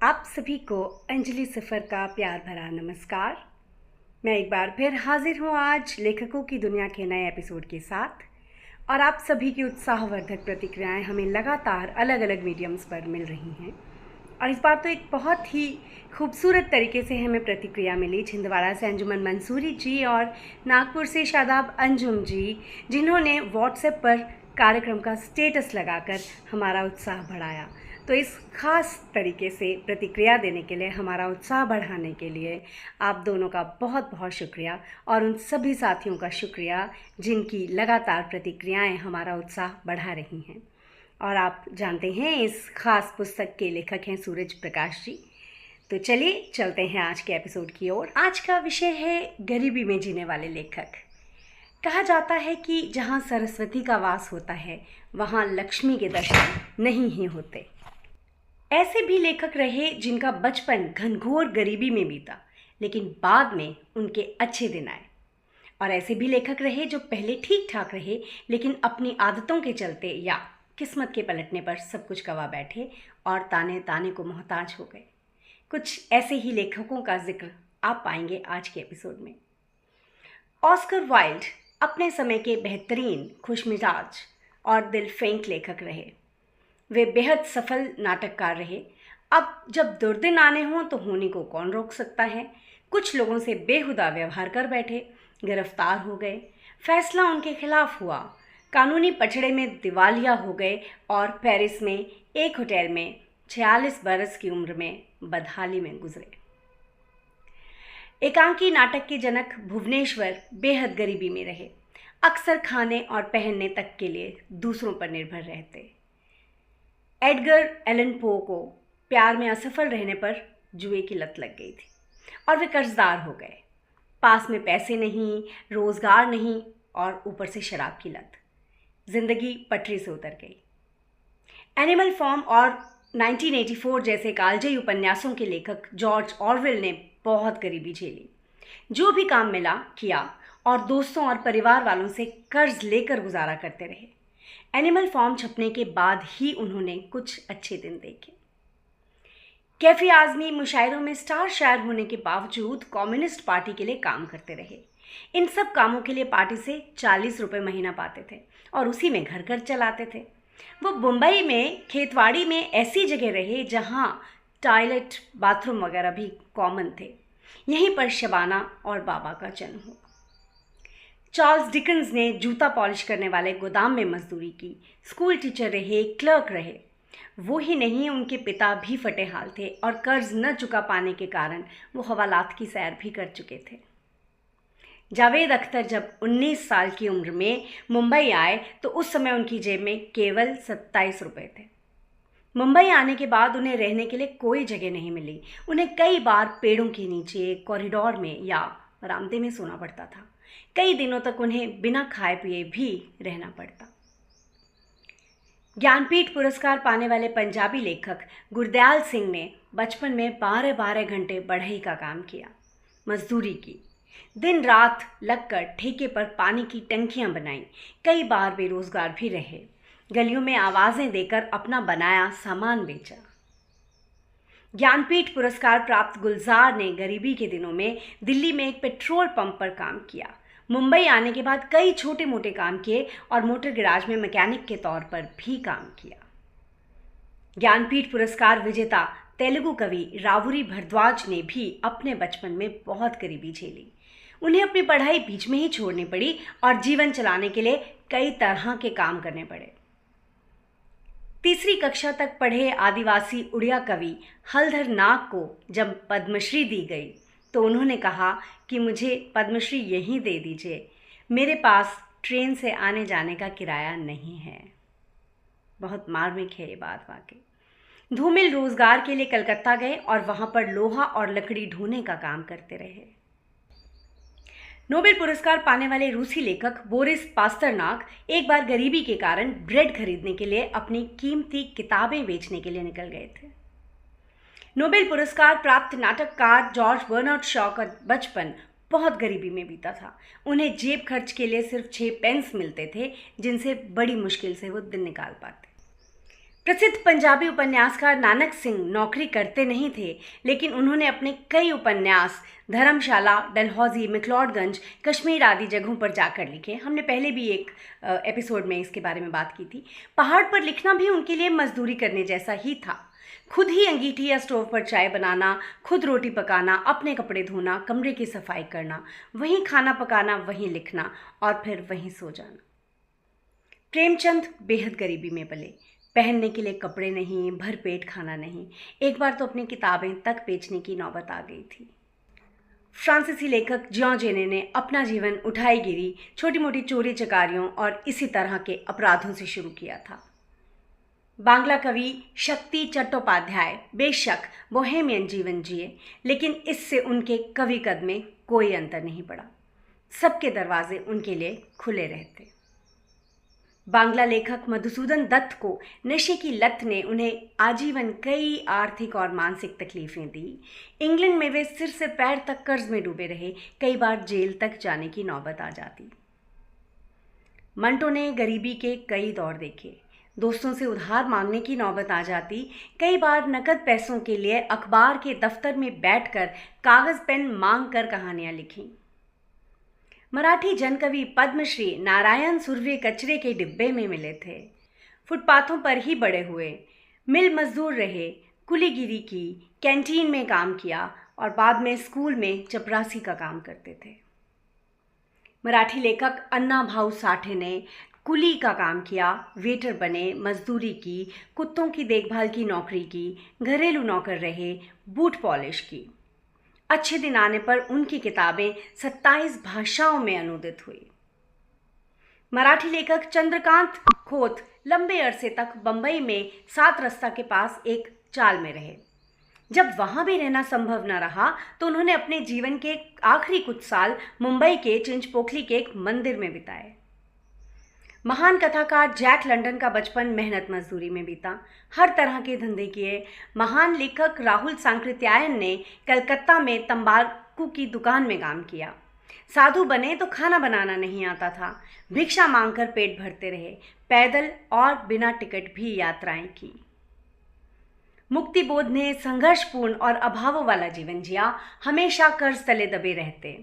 आप सभी को अंजलि सफ़र का प्यार भरा नमस्कार। मैं एक बार फिर हाजिर हूँ आज लेखकों की दुनिया के नए एपिसोड के साथ, और आप सभी की उत्साहवर्धक प्रतिक्रियाएं हमें लगातार अलग अलग मीडियम्स पर मिल रही हैं। और इस बार तो एक बहुत ही खूबसूरत तरीके से हमें प्रतिक्रिया मिली छिंदवाड़ा से अंजुमन मंसूरी जी और नागपुर से शादाब अंजुम जी, जिन्होंने व्हाट्सएप पर कार्यक्रम का स्टेटस लगाकर हमारा उत्साह बढ़ाया। तो इस ख़ास तरीके से प्रतिक्रिया देने के लिए, हमारा उत्साह बढ़ाने के लिए आप दोनों का बहुत बहुत शुक्रिया, और उन सभी साथियों का शुक्रिया जिनकी लगातार प्रतिक्रियाएं हमारा उत्साह बढ़ा रही हैं। और आप जानते हैं इस ख़ास पुस्तक के लेखक हैं सूरज प्रकाश जी। तो चलिए चलते हैं आज के एपिसोड की ओर। आज का विषय है गरीबी में जीने वाले लेखक। कहा जाता है कि जहाँ सरस्वती का वास होता है वहाँ लक्ष्मी के दर्शन नहीं ही होते। ऐसे भी लेखक रहे जिनका बचपन घनघोर गरीबी में बीता, लेकिन बाद में उनके अच्छे दिन आए। और ऐसे भी लेखक रहे जो पहले ठीक ठाक रहे, लेकिन अपनी आदतों के चलते या किस्मत के पलटने पर सब कुछ गवा बैठे और ताने ताने को मोहताज हो गए। कुछ ऐसे ही लेखकों का जिक्र आप पाएंगे आज के एपिसोड में। ऑस्कर वाइल्ड अपने समय के बेहतरीन, खुशमिजाज और दिलफेंक लेखक रहे। वे बेहद सफल नाटककार रहे। अब जब दुर्दिन आने हों तो होने को कौन रोक सकता है। कुछ लोगों से बेहुदा व्यवहार कर बैठे, गिरफ्तार हो गए, फैसला उनके खिलाफ हुआ, कानूनी पचड़े में दिवालिया हो गए और पेरिस में एक होटल में 46 बरस की उम्र में बदहाली में गुजरे। एकांकी नाटक के जनक भुवनेश्वर बेहद गरीबी में रहे। अक्सर खाने और पहनने तक के लिए दूसरों पर निर्भर रहते। एडगर एलन पो को प्यार में असफल रहने पर जुए की लत लग गई थी और वे कर्जदार हो गए। पास में पैसे नहीं, रोजगार नहीं और ऊपर से शराब की लत। जिंदगी पटरी से उतर गई। एनिमल फार्म और 1984 जैसे कालजयी उपन्यासों के लेखक जॉर्ज ऑरवेल ने बहुत गरीबी झेली। जो भी काम मिला किया और दोस्तों और परिवार वालों से कर्ज लेकर गुजारा करते रहे। एनिमल फार्म छपने के बाद ही उन्होंने कुछ अच्छे दिन देखे। कैफी आज़मी मुशायरों में स्टार शायर होने के बावजूद कम्युनिस्ट पार्टी के लिए काम करते रहे। इन सब कामों के लिए पार्टी से 40 रुपये महीना पाते थे और उसी में घर घर चलाते थे। वो मुंबई में खेतवाड़ी में ऐसी जगह रहे जहाँ टॉयलेट, बाथरूम वगैरह भी कॉमन थे। यहीं पर शबाना और बाबा का जन्म हुआ। चार्ल्स डिकन्स ने जूता पॉलिश करने वाले गोदाम में मजदूरी की, स्कूल टीचर रहे, क्लर्क रहे। वो ही नहीं, उनके पिता भी फटे हाल थे और कर्ज न चुका पाने के कारण वो हवालात की सैर भी कर चुके थे। जावेद अख्तर जब 19 साल की उम्र में मुंबई आए तो उस समय उनकी जेब में केवल 27 रुपये थे। मुंबई आने के बाद उन्हें रहने के लिए कोई जगह नहीं मिली। उन्हें कई बार पेड़ों के नीचे, कॉरिडोर में या बरामदे में सोना पड़ता था। कई दिनों तक उन्हें बिना खाए पिए भी रहना पड़ता। ज्ञानपीठ पुरस्कार पाने वाले पंजाबी लेखक गुरदयाल सिंह ने बचपन में 12-12 घंटे बढ़ई का काम किया, मजदूरी की, दिन रात लगकर ठेके पर पानी की टंकियां बनाई। कई बार बेरोजगार भी रहे। गलियों में आवाजें देकर अपना बनाया सामान बेचा। ज्ञानपीठ पुरस्कार प्राप्त गुलजार ने गरीबी के दिनों में दिल्ली में एक पेट्रोल पंप पर काम किया। मुंबई आने के बाद कई छोटे मोटे काम किए और मोटर गैराज में मैकेनिक के तौर पर भी काम किया। ज्ञानपीठ पुरस्कार विजेता तेलुगु कवि रावूरी भरद्वाज ने भी अपने बचपन में बहुत गरीबी झेली। उन्हें अपनी पढ़ाई बीच में ही छोड़नी पड़ी और जीवन चलाने के लिए कई तरह के काम करने पड़े। तीसरी कक्षा तक पढ़े आदिवासी उड़िया कवि हलधर नाग को जब पद्मश्री दी गई तो उन्होंने कहा कि मुझे पद्मश्री यहीं दे दीजिए, मेरे पास ट्रेन से आने जाने का किराया नहीं है। बहुत मार्मिक है ये बात वाकई। धूमिल रोजगार के लिए कलकत्ता गए और वहां पर लोहा और लकड़ी ढोने का काम करते रहे। नोबेल पुरस्कार पाने वाले रूसी लेखक बोरिस पास्तरनाक एक बार गरीबी के कारण ब्रेड खरीदने के लिए अपनी कीमती किताबें बेचने के लिए निकल गए थे। नोबेल पुरस्कार प्राप्त नाटककार जॉर्ज बर्नार्ड शॉ का बचपन बहुत गरीबी में बीता था। उन्हें जेब खर्च के लिए सिर्फ 6 पेंस मिलते थे, जिनसे बड़ी मुश्किल से वो दिन निकाल पाते। प्रसिद्ध पंजाबी उपन्यासकार नानक सिंह नौकरी करते नहीं थे, लेकिन उन्होंने अपने कई उपन्यास धर्मशाला, डलहौजी, मैक्लोडगंज, कश्मीर आदि जगहों पर जाकर लिखे। हमने पहले भी एक एपिसोड में इसके बारे में बात की थी। पहाड़ पर लिखना भी उनके लिए मजदूरी करने जैसा ही था। खुद ही अंगीठी या स्टोव पर चाय बनाना, खुद रोटी पकाना, अपने कपड़े धोना, कमरे की सफाई करना, वहीं खाना पकाना, वहीं लिखना और फिर वहीं सो जाना। प्रेमचंद बेहद गरीबी में पले। पहनने के लिए कपड़े नहीं, भरपेट खाना नहीं। एक बार तो अपनी किताबें तक बेचने की नौबत आ गई थी। फ्रांसीसी लेखक जियों जेने ने अपना जीवन उठाईगिरी, छोटी मोटी चोरी चकारियों और इसी तरह के अपराधों से शुरू किया था। बांग्ला कवि शक्ति चट्टोपाध्याय बेशक बोहेमियन जीवन जिए, लेकिन इससे उनके कवि कद में कोई अंतर नहीं पड़ा। सबके दरवाजे उनके लिए खुले रहते। बांग्ला लेखक मधुसूदन दत्त को नशे की लत ने उन्हें आजीवन कई आर्थिक और मानसिक तकलीफें दी। इंग्लैंड में वे सिर से पैर तक कर्ज में डूबे रहे। कई बार जेल तक जाने की नौबत आ जाती। मंटो ने गरीबी के कई दौर देखे। दोस्तों से उधार मांगने की नौबत आ जाती। कई बार नकद पैसों के लिए अखबार के दफ्तर में बैठकर कागज पेन मांग कर कहानियां लिखीं। मराठी जनकवि पद्मश्री नारायण सुर्वे कचरे के डिब्बे में मिले थे। फुटपाथों पर ही बड़े हुए, मिल मजदूर रहे, कुलीगिरी की, कैंटीन में काम किया और बाद में स्कूल में चपरासी का काम करते थे। मराठी लेखक अन्ना भाऊ साठे ने कुली का काम किया, वेटर बने, मजदूरी की, कुत्तों की देखभाल की नौकरी की, घरेलू नौकर रहे, बूट पॉलिश की। अच्छे दिन आने पर उनकी किताबें 27 भाषाओं में अनुदित हुई। मराठी लेखक चंद्रकांत खोत लंबे अरसे तक बंबई में 7 रस्ता के पास एक चाल में रहे। जब वहां भी रहना संभव न रहा तो उन्होंने अपने जीवन के आखिरी कुछ साल मुंबई के चिंचपोखली के एक मंदिर में बिताए। महान कथाकार जैक लंडन का बचपन मेहनत मजदूरी में बीता। हर तरह के धंधे किए। महान लेखक राहुल सांकृत्यायन ने कलकत्ता में तंबाकू की दुकान में काम किया। साधु बने तो खाना बनाना नहीं आता था। भिक्षा मांगकर पेट भरते रहे। पैदल और बिना टिकट भी यात्राएं की। मुक्तिबोध ने संघर्षपूर्ण और अभावों वाला जीवन जिया। हमेशा कर्ज तले दबे रहते।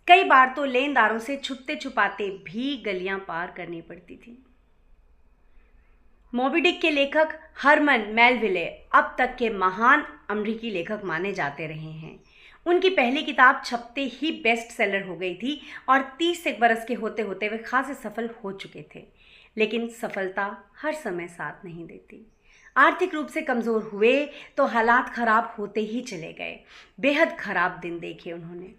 कई बार तो लेनदारों से छुपते छुपाते भी गलियां पार करनी पड़ती थी। मोबी डिक के लेखक हरमन मेलविले अब तक के महान अमेरिकी लेखक माने जाते रहे हैं। उनकी पहली किताब छपते ही बेस्ट सेलर हो गई थी और 30 एक बरस के होते होते वे खासे सफल हो चुके थे। लेकिन सफलता हर समय साथ नहीं देती। आर्थिक रूप से कमज़ोर हुए तो हालात खराब होते ही चले गए। बेहद खराब दिन देखे उन्होंने।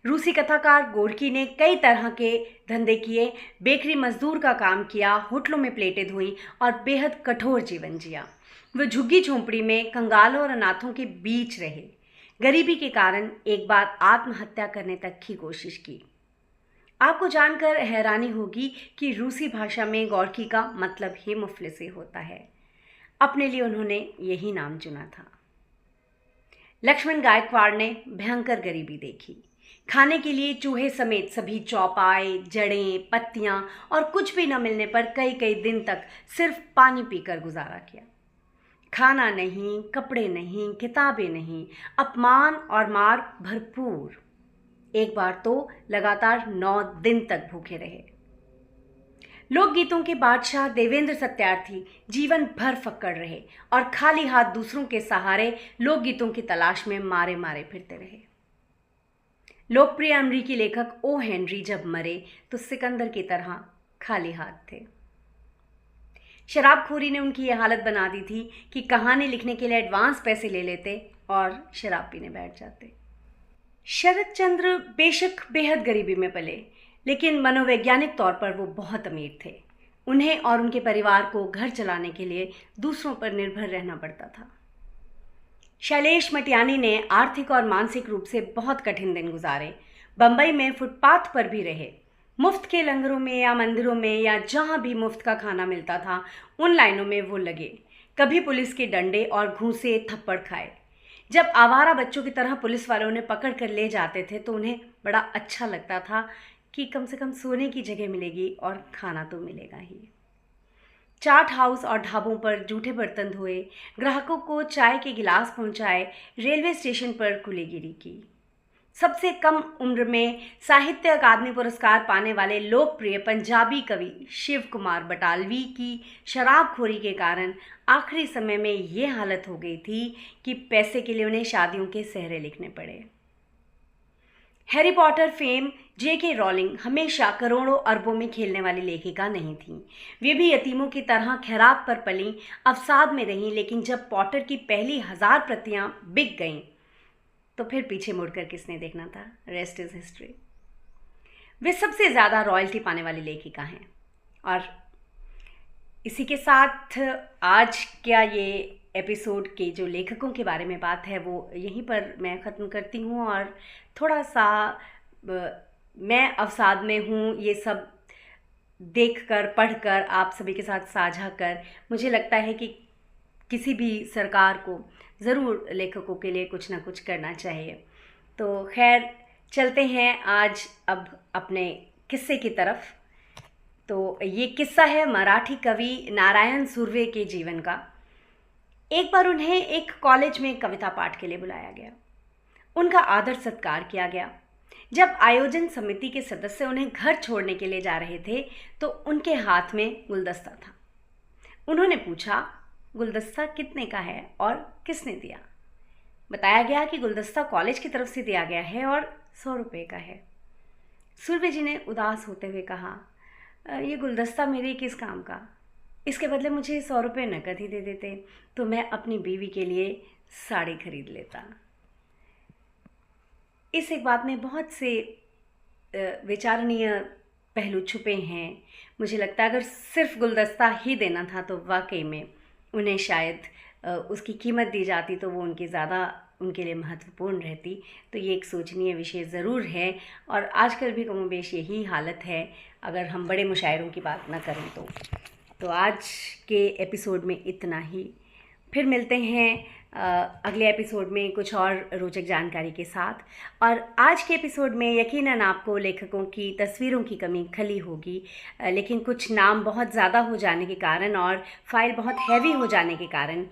रूसी कथाकार गोरकी ने कई तरह के धंधे किए। बेकरी मजदूर का काम किया, होटलों में प्लेटें धोई और बेहद कठोर जीवन जिया। वे झुग्गी झोंपड़ी में कंगालों और अनाथों के बीच रहे। गरीबी के कारण एक बार आत्महत्या करने तक की कोशिश की। आपको जानकर हैरानी होगी कि रूसी भाषा में गोरकी का मतलब ही मुफलिसी होता है। अपने लिए उन्होंने यही नाम चुना था। लक्ष्मण गायकवाड़ ने भयंकर गरीबी देखी। खाने के लिए चूहे समेत सभी चौपाए, जड़ें, पत्तियां और कुछ भी न मिलने पर कई कई दिन तक सिर्फ पानी पीकर गुजारा किया। खाना नहीं, कपड़े नहीं, किताबें नहीं, अपमान और मार भरपूर। एक बार तो लगातार 9 दिन तक भूखे रहे। लोकगीतों के बादशाह देवेंद्र सत्यार्थी जीवन भर फक्कड़ रहे और खाली हाथ दूसरों के सहारे लोकगीतों की तलाश में मारे मारे फिरते रहे। लोकप्रिय अमेरिकी लेखक ओ हेनरी जब मरे तो सिकंदर की तरह खाली हाथ थे। शराबखोरी ने उनकी यह हालत बना दी थी कि कहानी लिखने के लिए एडवांस पैसे ले लेते और शराब पीने बैठ जाते। शरद चंद्र बेशक बेहद गरीबी में पले, लेकिन मनोवैज्ञानिक तौर पर वो बहुत अमीर थे। उन्हें और उनके परिवार को घर चलाने के लिए दूसरों पर निर्भर रहना पड़ता था। शैलेश मटियानी ने आर्थिक और मानसिक रूप से बहुत कठिन दिन गुजारे। बंबई में फुटपाथ पर भी रहे। मुफ्त के लंगरों में या मंदिरों में या जहां भी मुफ्त का खाना मिलता था उन लाइनों में वो लगे। कभी पुलिस के डंडे और घूंसे थप्पड़ खाए। जब आवारा बच्चों की तरह पुलिस वाले उन्हें पकड़ कर ले जाते थे तो उन्हें बड़ा अच्छा लगता था कि कम से कम सोने की जगह मिलेगी और खाना तो मिलेगा ही। चाट हाउस और ढाबों पर जूठे बर्तन धोए, ग्राहकों को चाय के गिलास पहुंचाए, रेलवे स्टेशन पर कुलीगिरी की। सबसे कम उम्र में साहित्य अकादमी पुरस्कार पाने वाले लोकप्रिय पंजाबी कवि शिव कुमार बटालवी की शराबखोरी के कारण आखिरी समय में ये हालत हो गई थी कि पैसे के लिए उन्हें शादियों के सेहरे लिखने पड़े। Harry Potter fame J.K. Rolling हमेशा करोड़ों अरबों में खेलने वाली लेखिका नहीं थीं। वे भी यतीमों की तरह खैरात पर पलीं, अवसाद में रहीं, लेकिन जब पॉटर की पहली 1000 प्रतियां बिक गईं तो फिर पीछे मुड़कर किसने देखना था। Rest is history. वे सबसे ज़्यादा रॉयल्टी पाने वाली लेखिका हैं। और इसी के साथ आज क्या ये एपिसोड के जो लेखकों के बारे में बात है वो यहीं पर मैं ख़त्म करती हूँ। और थोड़ा सा मैं अवसाद में हूँ, ये सब देखकर पढ़कर आप सभी के साथ साझा कर मुझे लगता है कि किसी भी सरकार को ज़रूर लेखकों के लिए कुछ ना कुछ करना चाहिए। तो खैर चलते हैं आज अब अपने किस्से की तरफ। तो ये किस्सा है मराठी कवि नारायण सुर्वे के जीवन का। एक बार उन्हें एक कॉलेज में कविता पाठ के लिए बुलाया गया। उनका आदर सत्कार किया गया। जब आयोजन समिति के सदस्य उन्हें घर छोड़ने के लिए जा रहे थे तो उनके हाथ में गुलदस्ता था। उन्होंने पूछा, गुलदस्ता कितने का है और किसने दिया? बताया गया कि गुलदस्ता कॉलेज की तरफ से दिया गया है और 100 रुपये का है। सुर्वे जी ने उदास होते हुए कहा, ये गुलदस्ता मेरे किस काम का? इसके बदले मुझे 100 रुपये नकद ही दे देते तो मैं अपनी बीवी के लिए साड़ी खरीद लेता। इस एक बात में बहुत से विचारणीय पहलू छुपे हैं। मुझे लगता है अगर सिर्फ गुलदस्ता ही देना था तो वाकई में उन्हें शायद उसकी कीमत दी जाती तो वो उनके लिए महत्वपूर्ण रहती। तो ये एक सोचनीय विषय ज़रूर है। और आजकल भी कमोबेश यही हालत है अगर हम बड़े मुशायरों की बात ना करें तो आज के एपिसोड में इतना ही। फिर मिलते हैं अगले एपिसोड में कुछ और रोचक जानकारी के साथ। और आज के एपिसोड में यकीनन आपको लेखकों की तस्वीरों की कमी खली होगी, लेकिन कुछ नाम बहुत ज़्यादा हो जाने के कारण और फाइल बहुत हैवी हो जाने के कारण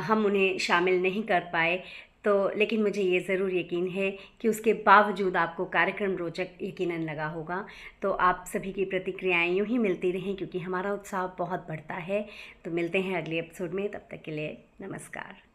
हम उन्हें शामिल नहीं कर पाए। तो लेकिन मुझे ये ज़रूर यकीन है कि उसके बावजूद आपको कार्यक्रम रोचक यकीनन लगा होगा। तो आप सभी की प्रतिक्रियाएं यूँ ही मिलती रहें क्योंकि हमारा उत्साह बहुत बढ़ता है। तो मिलते हैं अगले एपिसोड में, तब तक के लिए नमस्कार।